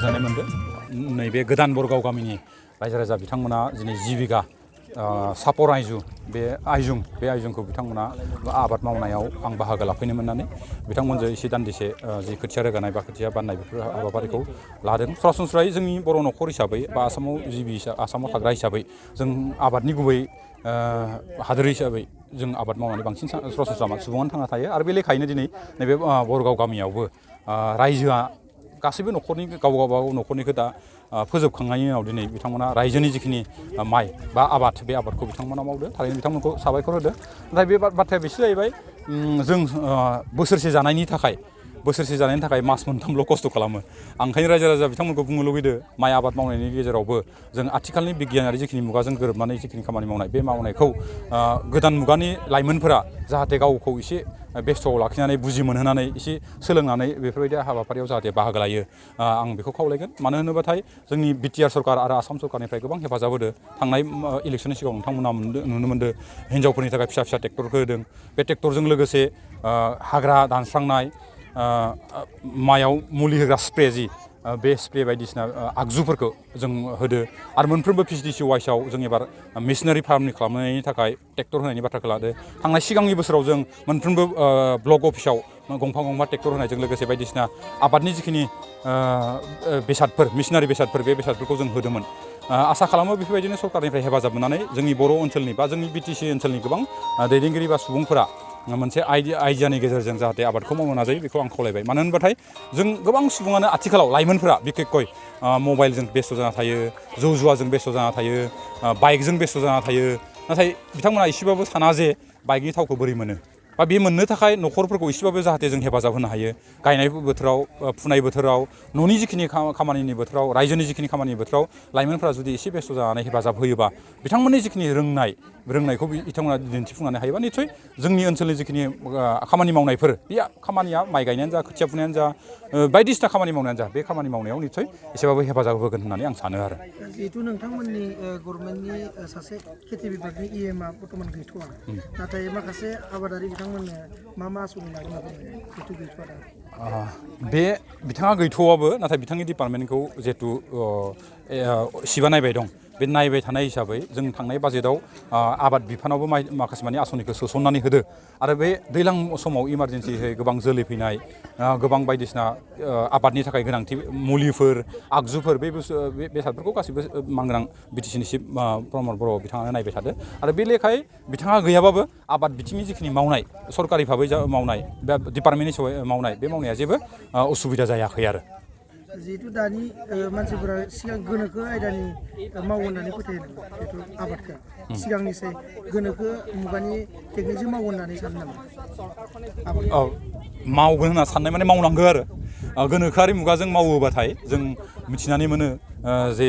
गोजोननाय मोनदों नैबे गोदान बर'गाव गामिनि रायजो राजा बिथांमोना दिनै 10 बिघा सापर आइजुंखौ बिथांमोना आबाद मावनायाव आं बाहागो लाफैनो मोननानै बिथांमोनजों एसे दान्दिसे जि खोथिया रोगानाय बा खोथिया बाननाय बेफोर हाबाफारिखौ लादों। सरासनस्रायै जोंनि बर' न'खर हिसाबै बा आसामाव थाग्रा हिसाबै जों आबादनि गुबै हादोर हिसाबै जों आबाद मावनानै बांसिन सरासनस्रा सुबुङानो थांना थायो आरो बे लेखायैनो दिनै नैबे बर'गाव गामियावबो रायजोआ गासैबो न'खरनि गावबागाव न'खरनिखौ दा फोजोबखांनायनि उनाव दिनै बिथांमोना रायजोनि जिखिनि माइ बा आबाद बे आबादखौ बिथांमोना मावदों थारैनो बिथांमोनखौ साबायखर होदों। नाथाय बे बाथ्राया बेसो जाहैबाय जों बोसोरसे जानायनि थाखाय मास मोनथामल' खस्थ' खालामो। आं ओंखायनो रायजो राजा बिथांमोनखौ बुंनो लुगैदों माइ आबाद मावनायनि गेजेरावबो जों आथिखालनि बिगियानारि जिखिनि मुगाजों गोरोबनानै जिखिनि खामानि मावनाय बे मावनायखौ गोदान मुगानि लाइमोनफोरा जाहाथे गावखौ एसे बेस्थ'आव लाखिनानै बुजि मोनहोनानै एसे सोलोंनानै बेफोरबायदि हाबाफारियाव जाहाथे बाहागो लायो आं बेखौ खावलायगोन। मानो होनोबाथाय जोंनि बिटिआर सरकार आरो आसाम सरकारनिफ्राय गोबां हेफाजाब होदों। थांनाय इलेक्सननि सिगाङाव नोंथांमोना नुनो मोन्दों हिन्जावफोरनि थाखाय फिसा फिसा ट्रेक्टरखौ होदों। बे ट्रेक्टरजों लोगोसे हाग्रा दानस्रांनाय माइआव मुलि होग्रा स्प्रे बे स्प्रे बायदिसिना आगजुफोरखौ जों होदो आरो मोनफ्रोमबो PCDC वाइसआव जों एबार मेसिनारि फार्मनि खालामनायनि थाखाय ट्रेक्टर होनायनि बाथ्राखौ लादो। थांनाय सिगांनि बोसोराव जों मोनफ्रोमबो ब्लक अफिसाव गंफा ट्रेक्टर होनायजों लोगोसे बायदिसिना आबादनि जिखिनि बेसादफोर मेसिनारि बेसादफोर बे बेसादफोरखौ जों होदोंमोन। आसा खालामो बेफोरबायदिनो सरकारनिफ्राय हेफाजाब मोननानै जोंनि बर' ओनसोलनि बा जोंनि BTC ओनसोलनि गोबां दैदेनगिरि बा सुबुंफोरा मोनसे आइडियानि गेजेरजों जाहाथे आबादखौ मावनो नाजायो बेखौ आं खावलायबाय। मानो होनबाथाय जों गोबां सुबुङानो आथिखालाव लाइमोनफोरा बिखेखय मबाइलजों बेस्थ' जाना थायो, जौ जुवाजों बेस्थ' जाना थायो, बाइकजों बेस्थ' जाना थायो। नाथाय बिथांमोना एसेबाबो साना जे बाइकनि थावखौ बोरै मोनो बा बे मोननो थाखाय न'खरफोरखौ एसेबाबो जाहाथे जों हेफाजाब होनो हायो। गायनाय बोथोराव फुनाय बोथोराव न'नि जिखिनि खामानिनि बोथोराव रायजोनि जिखिनि खामानिनि बोथोराव लाइमोनफोरा जुदि एसे बेस्थ' जानानै हेफाजाब होयोबा बिथांमोननि जिखिनि रोंनायखौ बिथांमोना दिन्थिफुंनानै हायोबा निस्सय जोंनि ओनसोलनि जिखिनि खामानि मावनायफोर बे खामानिया माइ गायनायानो जा खोथिया फुनायानो जा बायदिसिना खामानि मावनायानो जा बे खामानि मावनायाव निस्सय एसेबाबो हेफाजाब होगोन होननानै आं सानो आरो। जिहेतु नोंथांमोननि गभर्नमेन्टनि सासे खेथि बिभागनि EMआ बर्थमान गैथ'वा, नाथाय माखासे आबादारि बिथांमोननो मा आसनि लागोन जिहेतु गैथ'वा दा? बे बिथाङा गैथ'वाबो नाथाय बिथांनि डिपार्टमेन्टखौ जिहेतु सिबा नायबाय दं। बे नायबाय थानाय हिसाबै जों थांनाय बाजेटआव आबाद बिफानावबो माखासे माने आसनिखौ सोसननानै होदो आरो बे दैज्लां समाव इमारजेन्सियै गोबां जोलै फैनाय गोबां बायदिसिना आबादनि थाखाय गोनांथि मुलिफोर आगजुफोर बे बेसादफोरखौ गासैबो मानगोनां BTCनि चिफ प्रमद बर' बिथाङानो नायबाय थादो आरो बे लेखायै बिथाङा गैयाबाबो आबाद बिथिंनि जिखिनि मावनाय सरकारि भाबै मावनाय बा डिपार्टमेन्टनि मावनाय बे मावनाया जेबो उसुबिदा जायाखै आरो। जिहेतु दानि मानसिफोरा सिगां गोनोखो आयदानि मावो होननानै फोथायो जिहेतु आबादखौ सिगांनिसाय गोनोखो मुगानि टेकनिकजों मावो होननानै सानो नामा? मावगोन होनना साननाय माने मावनांगौ आरो गोनोखोआरि मुगाजों मावोबाथाय जों मिथिनानै मोनो जे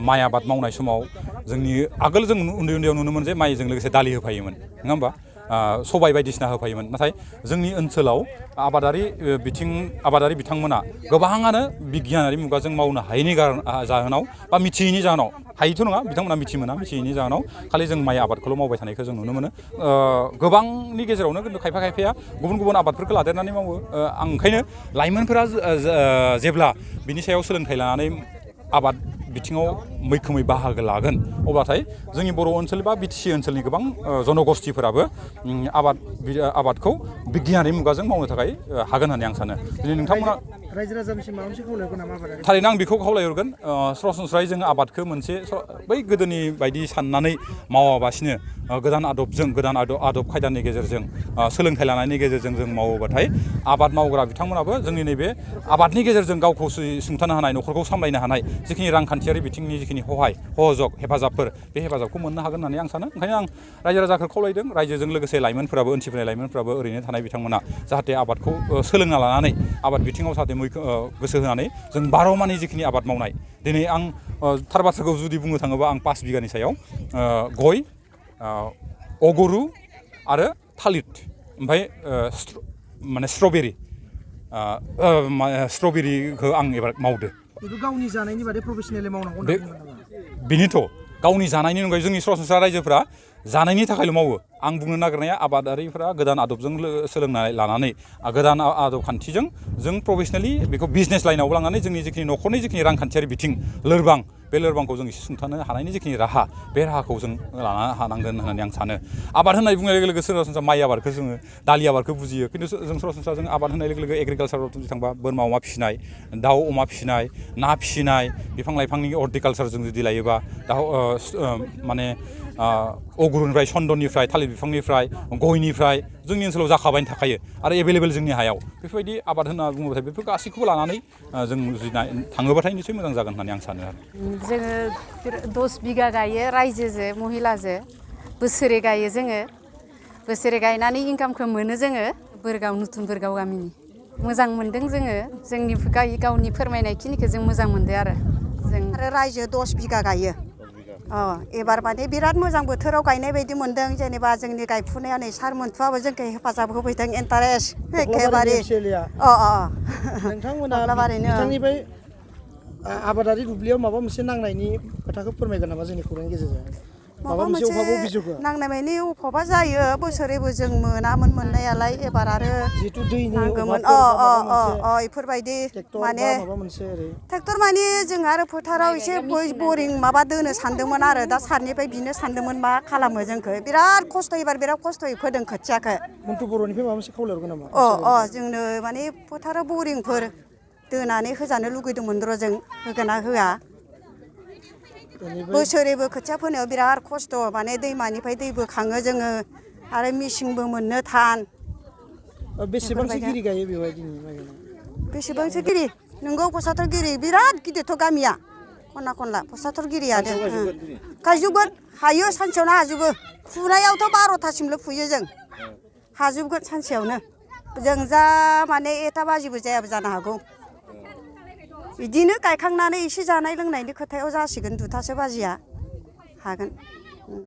माइ आबाद मावनाय समाव जोंनि आगोल जों उन्दैयाव नुनो मोन जे माइजों लोगोसे दालि होफायोमोन नङा होमबा सबाय बायदिसिना होफायोमोन। नाथाय जोंनि ओनसोलाव आबादारि बिथांमोना गोबाङानो बिगियानारि मुगाजों मावनो हायैनि जाहोनाव बा मिथियैनि जाहोनाव हायैथ' नङा बिथांमोना मिथियैनि जाहोनाव खालि जों माइ आबादखौल' मावबाय थानायखौ जों नुनो मोनो। गोबांनि गेजेरावनो खिन्थु खायफाया गुबुन आबादफोरखौ लादेरनानै मावो। आं ओंखायनो लाइमोनफोरा जेब्ला बिनि सायाव सोलोंथाइ लानानै आबाद बिथिङाव मैखोमै बाहागो लागोन अब्लाथाय जोंनि बर' ओनसोल बा BTC ओनसोलनि गोबां जनगोष्ठीफोराबो आबादखौ बिगियानारि मुगाजों मावनो थाखाय हागोन होननानै आं सानो। दिनै नोंथांमोना रायजो राजानिसिम माबा मोनसे खावलायगोन नामा? थारैनो आं बेखौ खावलायहरगोन सरासनस्रायै जों आबादखौ मोनसे बै गोदोनि बायदि साननानै मावाबासिनो गोदान आदब खायदानि गेजेरजों सोलोंथाइ लानायनि गेजेरजों जों मावोबाथाय आबाद मावग्रा बिथांमोनाबो जोंनि नैबे आबादनि गेजेरजों गावखौ सुंथानो हानाय न'खरखौ सामलायनो हानाय जिखिनि रांखान्थियारि बिथिंनि जिखिनि हेफाजाबफोर बे हेफाजाबखौ मोननो हागोन होननानै आं सानो। ओंखायनो आं रायजो राजाखौ खावलायदों रायजोजों लोगोसे ओनसोलनि लाइमोनफोराबो ओरैनो थानाय बिथांमोना जाहाथे आबादखौ सोलोंना लानानै आबाद बिथिङाव जाहाथे गोसो होनानै जों 12 मानि जिखिनि आबाद मावनाय दिनै आं थार बाथ्राखौ जुदि बुंनो थाङोबा आं 5 बिगानि सायाव गय अगरु आरो थालिर ओमफ्राय माने स्ट्रबेरिखौ आं एबार मावदो। गावनि जानायनि बादै प्रफेसनेलि मावनांगौ बेनोथ' गावनि जानायनि अनगायै जोंनि सरासनस्रा रायजोफ्रा जानायनि थाखायल' मावो आं बुंनो नागिरनाया आबादारिफोरा गोदान आदबजों सोलोंनानै लानानै गोदान आदब खान्थिजों जों प्रफेसनेलि बेखौ बिजनेस लाइनावबो लांनानै जोंनि जिखिनि न'खरनि जिखिनि रांखान्थियारि बिथिं लोरबां बे लोरबांखौ जों एसे सुंथानो हानायनि जिखिनि राहा बे राहाखौ जों लानो हानांगोन होननानै आं सानो आबाद होननाय बुंनाय लोगो लोगो सरासनस्रा माइ आबादखौ जोङो दालि आबादखौ बुजियो खिन्थु जों सरासनस्रा जों आबाद होननाय लोगो लोगो एग्रिकालसाराव जुदि थांबा बोरमा अमा फिसिनाय दाउ अमा फिसिनाय ना फिसिनाय बिफां लाइफांनि हर्टिकालसार जों जुदि लायोबा माने अगरुनिफ्राय चन्दननिफ्राय थालिर बिफांनिफ्राय गयनिफ्राय जोंनि ओनसोलाव जाखाबाय थाखायो आरो एभेलेबेल जोंनि हायाव बेफोरबायदि आबाद होनना बुङोबाथाय बेफोर गासैखौबो लानानै जों जुदि थाङोबाथाय निसय मोजां जागोन होननानै आं सानो आरो जोङो 10 बिगा गायो रायजोजों महिलाजों बोसोरे गायो जोङो बोसोरे गायनानै इनकामखौ मोनो जोङो बोरगाव नতুन बोरगाव गामिनि मोजां मोनदों जोङो जोंनि गावनि फोरमायनायखिनिखौ जों मोजां मोनदों आरो जों आरो रायजो 10 बिगा गायो एबार माने बिराद मोजां बोथोराव गायनाय बायदि मोनदों जेनेबा जोंनि गायफुनाया नै सार मोनथुआबो जोंखौ हेफाजाब होफैदों इन्टारेस्ट एखेबारे नोंथांमोना बिथांनिफ्राय आबादारि दुब्लियाव माबा मोनसे नांनायनि खोथाखौ फोरमायगोन नामा जोंनि खौरांनि गेजेरजों माबा मोनसे नांनाय माने अभाबा जायो बोसोरैबो जों मोनामोन मोननायालाय एबार आरो जिहेथु दैनि नांगौमोन इफोरबायदि माने ट्रेक्टर माने जों आरो फोथाराव एसे बरिं माबा दोनो सानदोंमोन आरो दा सारनिफ्राय बिनो सानदोंमोन मा खालामो जोंखौ बिराद खस्थ' एबार बिराद खस्थ'यै फोदों खोथियाखौ मन्थु बर'निफ्राय माबा मोनसे खावलायहरगोन नामा जोंनो माने फोथाराव बरिंफोर दोनानै होजानो लुगैदोंमोन र' जों होगोन ना होआ बोसोरैबो खोथिया फोनायाव बिराद खस्थ' माने दैमानिफ्राय दै बोखाङो जोङो आरो मेचिनबो मोननो थान बेसेबांसो गिरि गायो बेबायदि बेसेबांसो गिरि नोंगौ 75 गिरि बिराद गिदिरथ' गामिया खना खनला 75 गिरियानो गायजोबगोन हायो सानसेयावनो हाजोबो फुनायावथ' 12थासिमल' फुयो जों हाजोबगोन सानसेयावनो जों जा माने 1 बाजिबो जायाबो जानो हागौ बिदिनो गायखांनानै एसे जानाय लोंनायनि खोथायाव जासिगोन 2थासो बाजिया हागोन